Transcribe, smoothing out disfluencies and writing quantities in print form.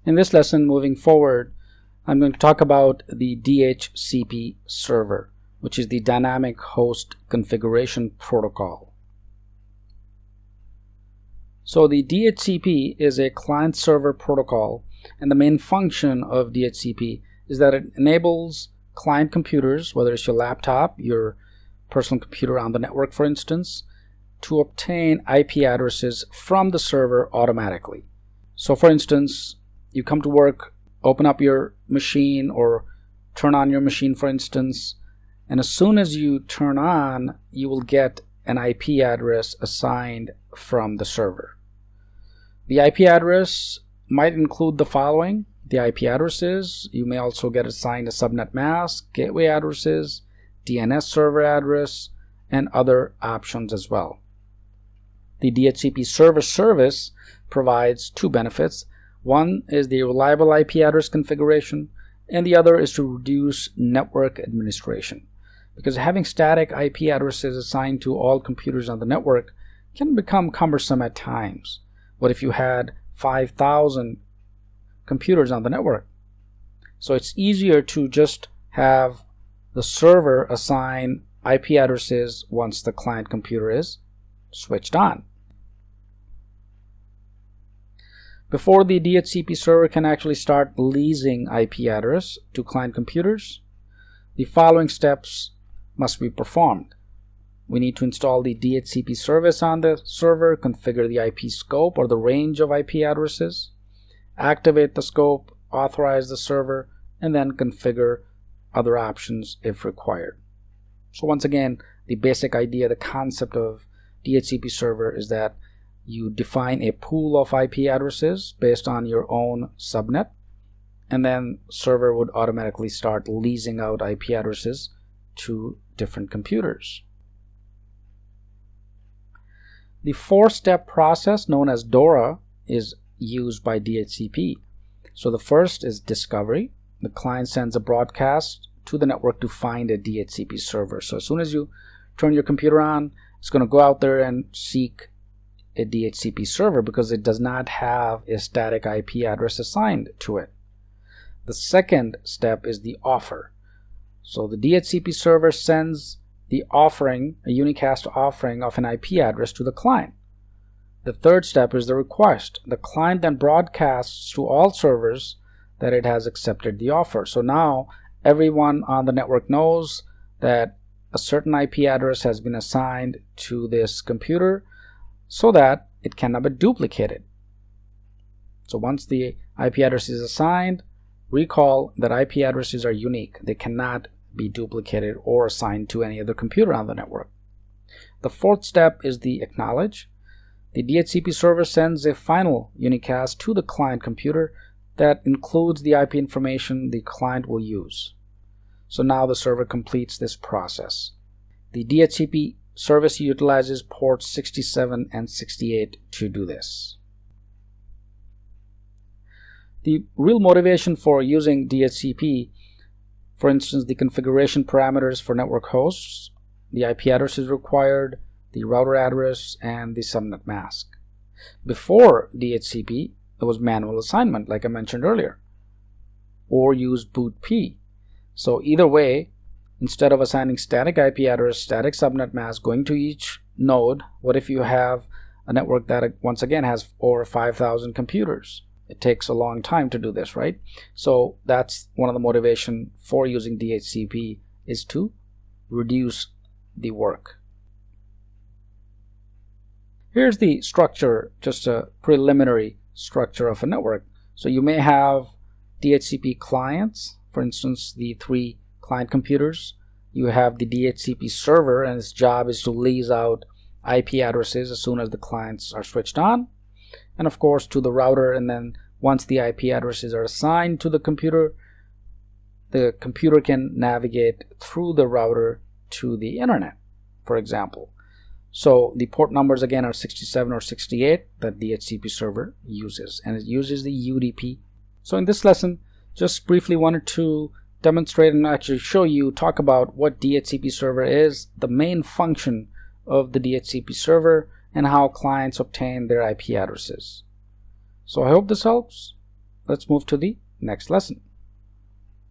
In this lesson, moving forward, I'm going to talk about the DHCP server, which is the Dynamic Host Configuration Protocol. So the DHCP is a client-server protocol, and the main function of DHCP is that it enables client computers, whether it's your laptop, your personal computer on the network, for instance, to obtain IP addresses from the server automatically. So for instance, you come to work, open up your machine or turn on your machine, for instance, and as soon as you turn on, you will get an IP address assigned from the server. The IP address might include the following: the IP addresses. You may also get assigned a subnet mask, gateway addresses, DNS server address, and other options as well. The DHCP server service provides two benefits. One is the reliable IP address configuration, and the other is to reduce network administration. Because having static IP addresses assigned to all computers on the network can become cumbersome at times. What if you had 5,000 computers on the network? So it's easier to just have the server assign IP addresses once the client computer is switched on. Before the DHCP server can actually start leasing IP address to client computers, the following steps must be performed. We need to install the DHCP service on the server, configure the IP scope or the range of IP addresses, activate the scope, authorize the server, and then configure other options if required. So once again, the basic idea, the concept of DHCP server is that you define a pool of IP addresses based on your own subnet, and then server would automatically start leasing out IP addresses to different computers. The four-step process known as DORA is used by DHCP. So the first is discovery. The client sends a broadcast to the network to find a DHCP server. So as soon as you turn your computer on, it's going to go out there and seek a DHCP server because it does not have a static IP address assigned to it. The second step is the offer. So the DHCP server sends the offering, a unicast offering of an IP address to the client. The third step is the request. The client then broadcasts to all servers that it has accepted the offer. So now everyone on the network knows that a certain IP address has been assigned to this computer so that it cannot be duplicated. So once the IP address is assigned, recall that IP addresses are unique. They cannot be duplicated or assigned to any other computer on the network. The fourth step is the acknowledge. The DHCP server sends a final unicast to the client computer that includes the IP information the client will use. So now the server completes this process. The DHCP service utilizes ports 67 and 68 to do this. The real motivation for using DHCP, for instance, the configuration parameters for network hosts, the IP address is required, the router address, and the subnet mask. Before DHCP, there was manual assignment, like I mentioned earlier, or use boot P. So either way, instead of assigning static IP address, static subnet mask going to each node, what if you have a network that once again has over 5,000 computers? It takes a long time to do this, right? So that's one of the motivation for using DHCP, is to reduce the work. Here's the structure, just a preliminary structure of a network. So you may have DHCP clients, for instance, the 3 client computers. You have the DHCP server, and its job is to lease out IP addresses as soon as the clients are switched on, and of course to the router. And then once the IP addresses are assigned to the computer can navigate through the router to the internet, for example. So the port numbers again are 67 or 68 that DHCP server uses, and it uses the UDP. So in this lesson, just briefly wanted to demonstrate and actually show you, talk about what DHCP server is, the main function of the DHCP server, and how clients obtain their IP addresses. So I hope this helps. let's move to the next lesson.